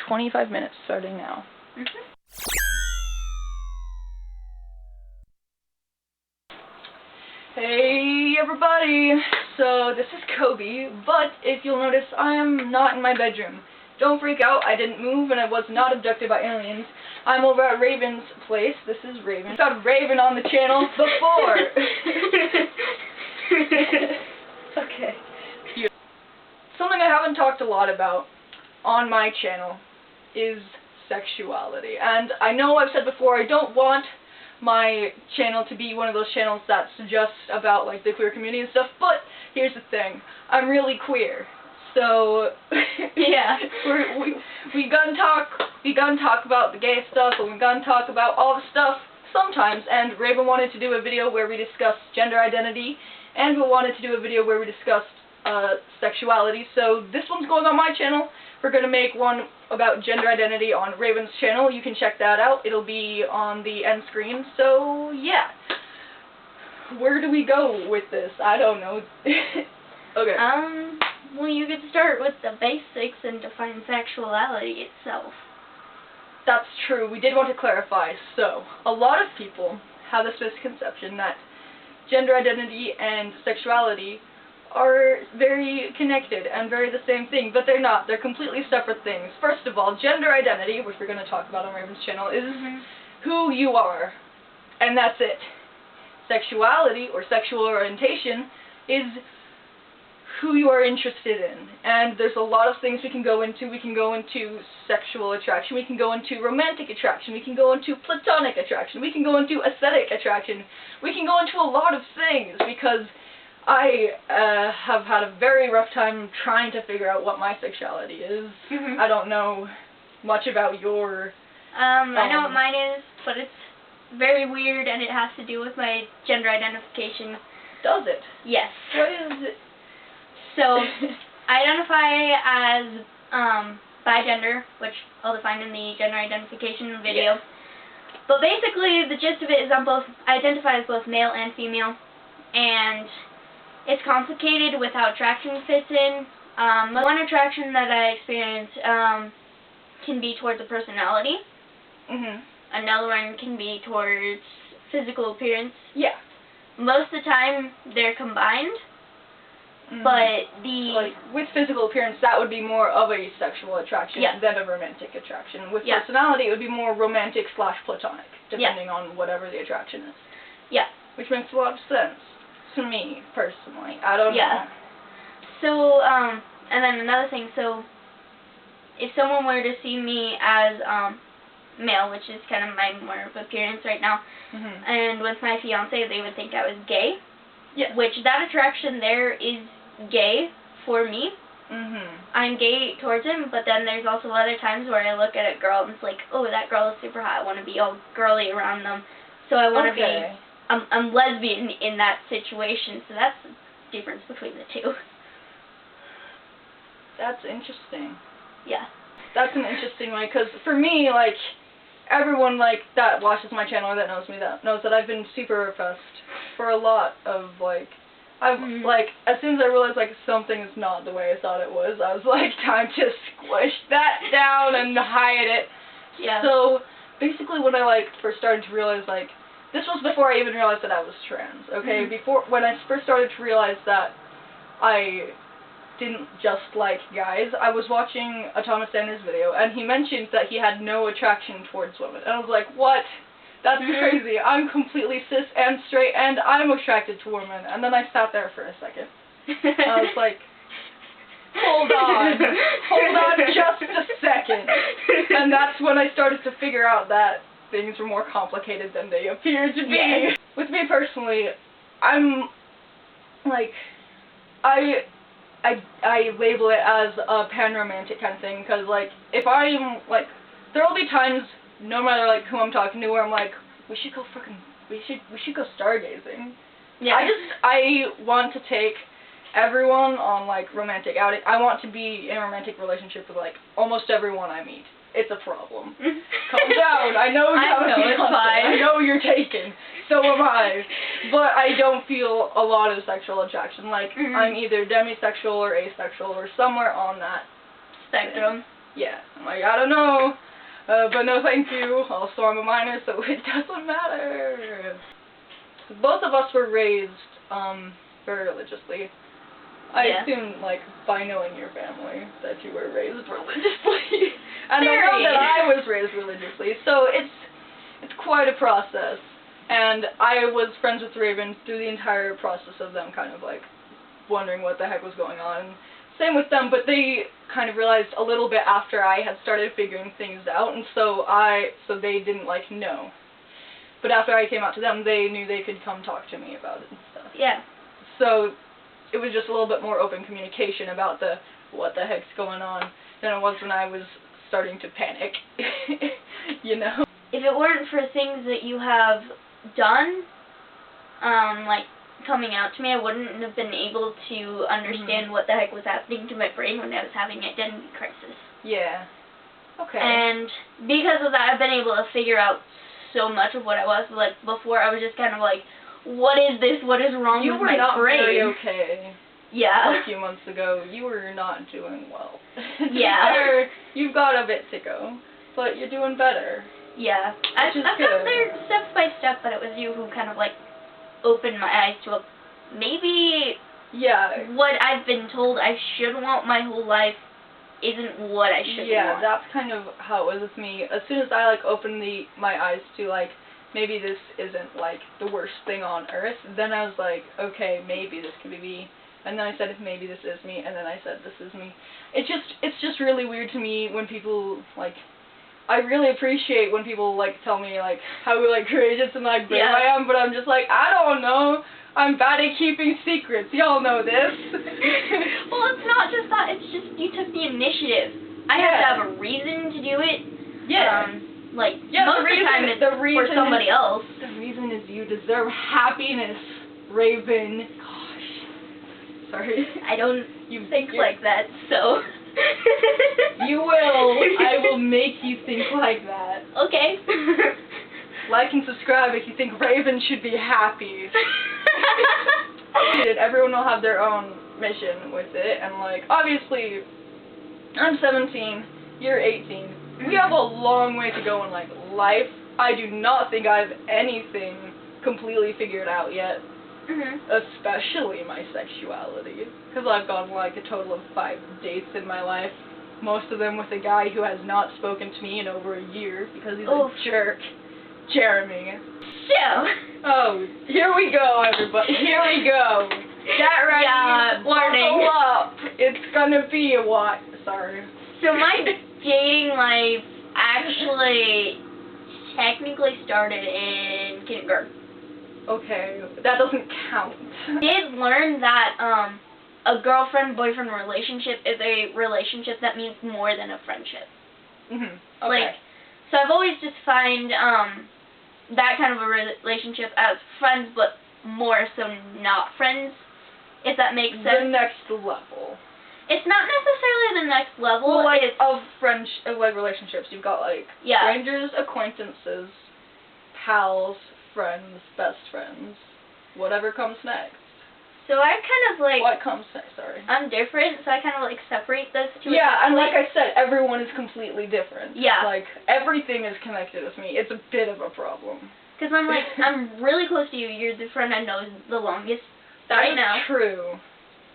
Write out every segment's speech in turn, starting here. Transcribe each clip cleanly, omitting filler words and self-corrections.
25 minutes starting now. Hey everybody! So this is Coby, but if you'll notice, I am not in my bedroom. Don't freak out, I didn't move and I was not abducted by aliens. I'm over at Raven's place. This is Raven. I've had Raven on the channel before. Okay. Something I haven't talked a lot about on my channel is sexuality. And I know I've said before, I don't want my channel to be one of those channels that's just about like the queer community and stuff, but here's the thing, I'm really queer. So yeah, we gonna talk about the gay stuff, and we gonna talk about all the stuff sometimes. And Raven wanted to do a video where we discuss gender identity, and we wanted to do a video where we discussed sexuality. So this one's going on my channel. We're gonna make one about gender identity on Raven's channel. You can check that out. It'll be on the end screen. So yeah, where do we go with this? I don't know. Okay. Well, you could start with the basics and define sexuality itself. That's true. We did want to clarify. So, a lot of people have this misconception that gender identity and sexuality are very connected and very the same thing, but they're not. They're completely separate things. First of all, gender identity, which we're going to talk about on Raven's channel, is who you are, and that's it. Sexuality, or sexual orientation, is who you are interested in, and there's a lot of things we can go into. We can go into sexual attraction, we can go into romantic attraction, we can go into platonic attraction, we can go into aesthetic attraction, we can go into a lot of things, because I have had a very rough time trying to figure out what my sexuality is. I don't know much about your... I know what mine is, but it's very weird, and it has to do with my gender identification. Does it? Yes. What is it? So, I identify as bigender, which I'll define in the gender identification video. Yes. But basically, the gist of it is I identify as both male and female, and it's complicated with how attraction fits in. One attraction that I experience can be towards a personality. Another one can be towards physical appearance. Yeah. Most of the time, they're combined. But like with physical appearance, that would be more of a sexual attraction than a romantic attraction. With personality, it would be more romantic / platonic, depending on whatever the attraction is. Yeah. Which makes a lot of sense to me personally. I don't know. So and then another thing. So if someone were to see me as male, which is kind of my more of appearance right now, and with my fiance, they would think I was gay. Yeah. Which that attraction there is gay for me. I'm gay towards him, but then there's also other times where I look at a girl and it's like, oh, that girl is super hot. I want to be all girly around them. So I want to be, I'm lesbian in that situation. So that's the difference between the two. That's interesting. Yeah. That's an interesting way, because for me, like, everyone like that watches my channel or that knows me that knows that I've been super repressed for a lot of like like as soon as I realized like something is not the way I thought it was, I was like, time to squish that down and hide it. Yeah. So basically when I like first started to realize, like, this was before I even realized that I was trans, okay? Before, when I first started to realize that I didn't just like guys, I was watching a Thomas Sanders video, and he mentioned that he had no attraction towards women. And I was like, what? That's crazy. I'm completely cis and straight, and I'm attracted to women. And then I sat there for a second. And I was like, hold on just a second. And that's when I started to figure out that things were more complicated than they appeared to be. Yes. With me personally, I'm, like, I label it as a pan-romantic kind of thing, because, like, if I'm, like, there will be times, no matter, like, who I'm talking to, where I'm like, we should go go stargazing. Yeah. I want to take everyone on, like, romantic outing. I want to be in a romantic relationship with, like, almost everyone I meet. It's a problem. Calm down. I know you have a fiance. It's fine. I know you're taken. So am I. But I don't feel a lot of sexual attraction. Like, I'm either demisexual or asexual or somewhere on that spectrum. Yeah. I'm like, I don't know, but no thank you. Also, I'm a minor, so it doesn't matter. Both of us were raised, very religiously. I assume, like, by knowing your family, that you were raised religiously. And I know that I was raised religiously, so it's quite a process. And I was friends with Raven through the entire process of them kind of, like, wondering what the heck was going on. Same with them, but they kind of realized a little bit after I had started figuring things out, and so they didn't, like, know. But after I came out to them, they knew they could come talk to me about it and stuff. Yeah. So it was just a little bit more open communication about the what the heck's going on than it was when I was starting to panic. You know? If it weren't for things that you have done, like coming out to me, I wouldn't have been able to understand what the heck was happening to my brain when I was having an identity crisis. Yeah. Okay. And because of that, I've been able to figure out so much of what I was. Like, before, I was just kind of like, what is this? What is wrong with my brain? You were not very okay. Yeah. A few months ago, you were not doing well. Yeah. You've got a bit to go, but you're doing better. Yeah. I've got there step by step, but it was you who kind of, like, opened my eyes to maybe what I've been told I should want my whole life isn't what I should want. Yeah, that's kind of how it was with me. As soon as I, like, opened my eyes to, like, maybe this isn't, like, the worst thing on earth, then I was like, okay, maybe this could be me. And then I said, maybe this is me, and then I said, this is me. It's just really weird to me when people, like, I really appreciate when people, like, tell me, like, how, like, courageous and, like, brave I am, but I'm just like, I don't know. I'm bad at keeping secrets. Y'all know this. Well, it's not just that. It's just you took the initiative. I have to have a reason to do it. Yeah. Most of the time it's for somebody else. The reason is you deserve happiness, Raven. Gosh. Sorry. I don't think like that, so... You will. I will make you think like that. Okay. Like and subscribe if you think Raven should be happy. Everyone will have their own mission with it, and, like, obviously, I'm 17, you're 18. We have a long way to go in, like, life. I do not think I have anything completely figured out yet. Especially my sexuality, because I've gone like a total of 5 dates in my life, most of them with a guy who has not spoken to me in over a year because he's a jerk, Jeremy. So, oh, here we go, everybody. Here we go. Get ready. Yeah, warning. Buckle up. It's gonna be a what? Sorry. So my dating life actually technically started in kindergarten. Okay, that doesn't count. I did learn that a girlfriend-boyfriend relationship is a relationship that means more than a friendship. Okay. Like, so I've always just defined that kind of a relationship as friends, but more so not friends, if that makes sense. The next level. It's not necessarily the next level. Well, like, of relationships, you've got, like, strangers, acquaintances, pals, friends, best friends, whatever comes next. So I kind of, like... What comes next, sorry. I'm different, so I kind of, like, separate those two. Yeah, and like I said, everyone is completely different. Yeah. Like, everything is connected with me. It's a bit of a problem. Because I'm, like, I'm really close to you. You're the friend I know the longest right now. That's true.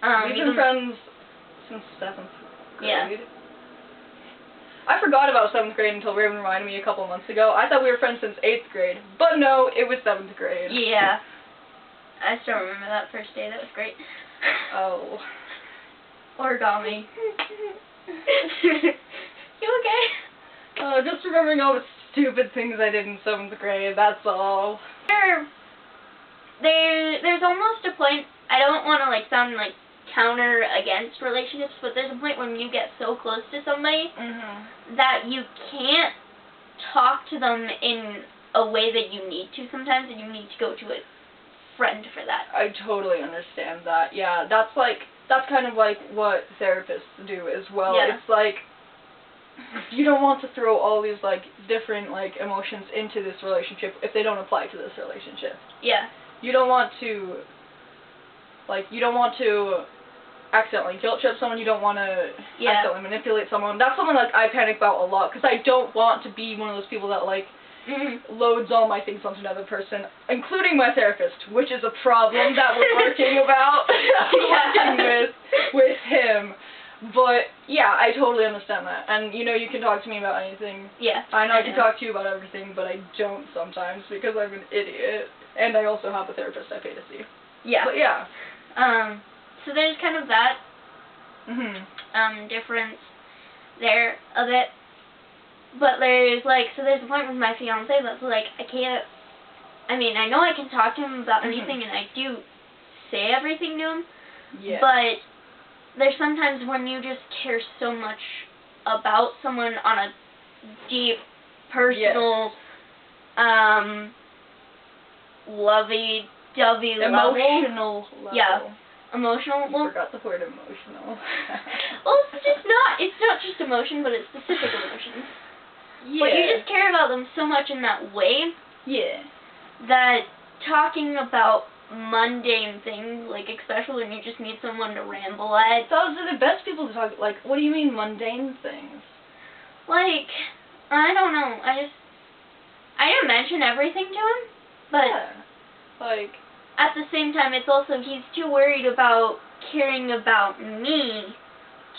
We've been friends since 7th grade. Yeah. I forgot about 7th grade until Raven reminded me a couple months ago. I thought we were friends since 8th grade. But no, it was 7th grade. Yeah. I still remember that first day. That was great. Oh. Origami. You okay? Just remembering all the stupid things I did in 7th grade, that's all. There's almost a point, I don't want to, like, sound, like, counter against relationships, but there's a point when you get so close to somebody that you can't talk to them in a way that you need to sometimes, and you need to go to a friend for that. I totally understand that. Yeah, that's kind of like what therapists do as well. Yeah. It's like, you don't want to throw all these, like, different, like, emotions into this relationship if they don't apply to this relationship. Yeah. You don't want to, like, accidentally guilt trip someone. You don't want to Yeah. accidentally manipulate someone. That's something like I panic about a lot because I don't want to be one of those people that like loads all my things onto another person, including my therapist, which is a problem that we're working about. Working with him. But yeah, I totally understand that, and you know you can talk to me about anything. Yeah. I know I can talk to you about everything, but I don't sometimes because I'm an idiot, and I also have a therapist I pay to see. Yeah. But yeah. So there's kind of that difference there a bit, but there's like, so there's a point with my fiance that's like I can't. I mean, I know I can talk to him about anything, and I do say everything to him. Yeah. But there's sometimes when you just care so much about someone on a deep, personal, lovey-dovey level. Emotional level. Yeah. Emotional. You forgot the word emotional. Well, it's not just emotion, but it's specific emotions. Yeah. But you just care about them so much in that way. Yeah. That talking about mundane things, like especially when you just need someone to ramble at. Those are the best people to talk. Like, what do you mean mundane things? Like, I don't know. I didn't mention everything to him, but like at the same time, it's also he's too worried about caring about me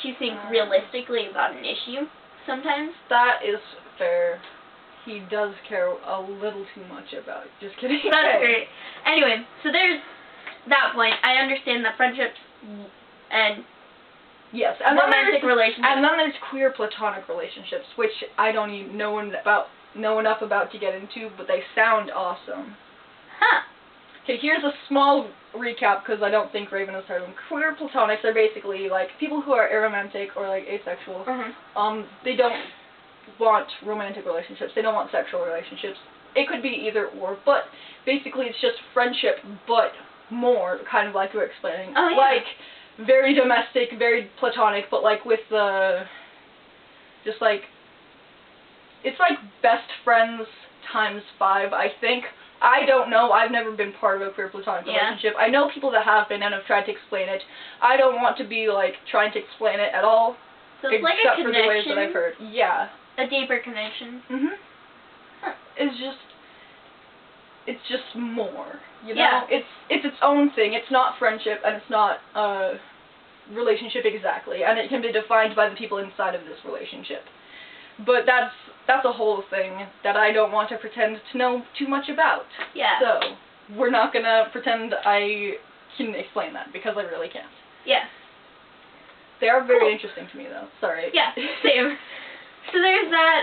to think realistically about an issue. Sometimes that is fair. He does care a little too much about. Just kidding. That's great. Anyway, so there's that point. I understand that friendships and romantic relationships. And then there's queer platonic relationships, which I don't even know enough about to get into, but they sound awesome. Huh. Okay, here's a small recap because I don't think Raven has heard of them. Queer platonics are basically like people who are aromantic or like asexual. They don't want romantic relationships. They don't want sexual relationships. It could be either or, but basically it's just friendship, but more, kind of like you were explaining. Oh, yeah. Like, very domestic, very platonic, but like with the, just like, it's like best friends times 5, I think. I don't know. I've never been part of a queer platonic relationship. I know people that have been and have tried to explain it. I don't want to be like trying to explain it at all. So it's like a connection. Except for the ways that I've heard. Yeah. A deeper connection. Huh. It's just more, you know? Yeah. It's its own thing. It's not friendship and it's not relationship exactly, and it can be defined by the people inside of this relationship. But that's a whole thing that I don't want to pretend to know too much about. Yeah. So, we're not gonna pretend I can explain that because I really can't. Yeah. They are very interesting to me though. Sorry. Yeah, same. So there's that,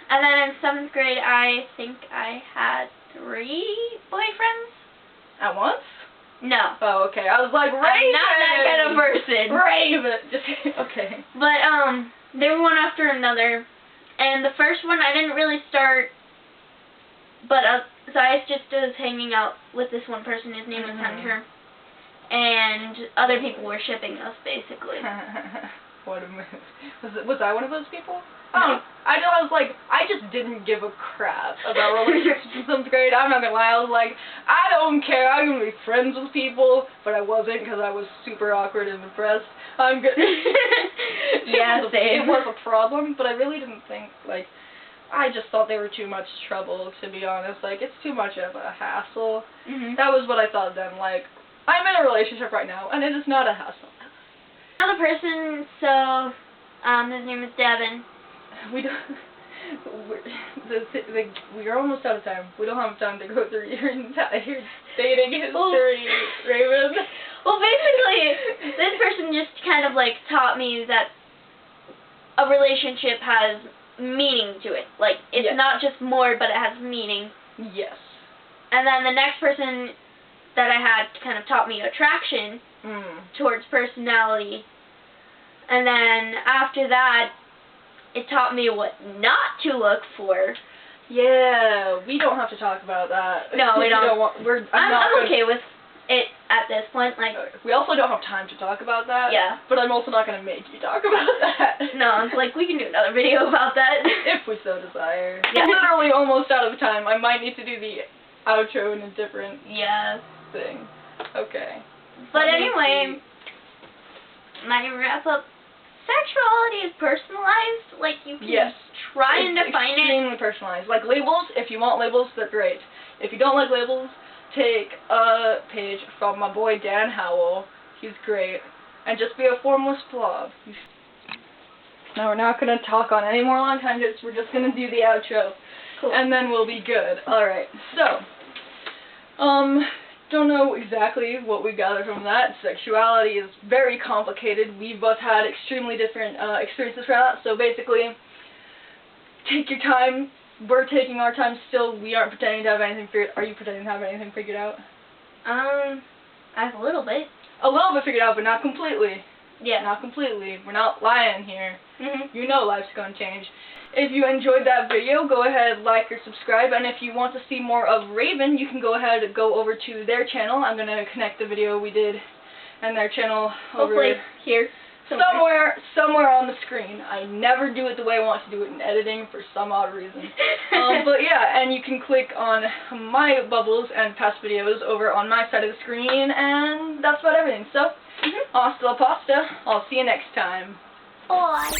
and then in 7th grade, I think I had 3 boyfriends. At once? No. Oh, okay. I was like, Raven! I'm not that kind of person. Raven! Just, okay. But, they were one after another, and the first one I didn't really start, but, so I just was hanging out with this one person, his name was Hunter, and other people were shipping us, basically. What a move. Was I one of those people? No. I was like, I just didn't give a crap about relationships in 7th grade. I'm not gonna lie. I was like, I don't care. I'm gonna be friends with people, but I wasn't because I was super awkward and depressed. I'm good. Yeah, same. It was a problem, but I really didn't think, like, I just thought they were too much trouble, to be honest. Like, it's too much of a hassle. That was what I thought then. Like, I'm in a relationship right now, and it is not a hassle. Another person, so, his name is Devin. We don't. We're almost out of time. We don't have time to go through your entire dating history, Raven. Well, basically, this person just kind of like taught me that a relationship has meaning to it. Like, it's not just more, but it has meaning. Yes. And then the next person that I had kind of taught me attraction towards personality. And then after that, it taught me what not to look for. Yeah, we don't have to talk about that. No, we don't. I'm okay with it at this point. Like, we also don't have time to talk about that. Yeah. But I'm also not going to make you talk about that. No, it's like we can do another video about that. If we so desire. Yeah. We're literally almost out of time. I might need to do the outro in a different thing. Okay. But anyway, my wrap up. Sexuality is personalized. Like, you can try and define it. It's extremely personalized. Like labels, if you want labels, they're great. If you don't like labels, take a page from my boy Dan Howell. He's great. And just be a formless blob. Now we're not going to talk on any more long tangents. We're just going to do the outro. Cool. And then we'll be good. Alright, so, don't know exactly what we gathered from that. Sexuality is very complicated. We've both had extremely different experiences from that. So basically, take your time. We're taking our time still. We aren't pretending to have anything figured out. Are you pretending to have anything figured out? I have a little bit. A little bit figured out, but not completely. Yeah. Not completely. We're not lying here. Mm-hmm. You know life's gonna change. If you enjoyed that video, go ahead, like or subscribe. And if you want to see more of Raven, you can go ahead and go over to their channel. I'm gonna connect the video we did and their channel hopefully over here. Somewhere on the screen. I never do it the way I want to do it in editing for some odd reason. But yeah, and you can click on my bubbles and past videos over on my side of the screen, and that's about everything. So, hasta la pasta. I'll see you next time. Bye.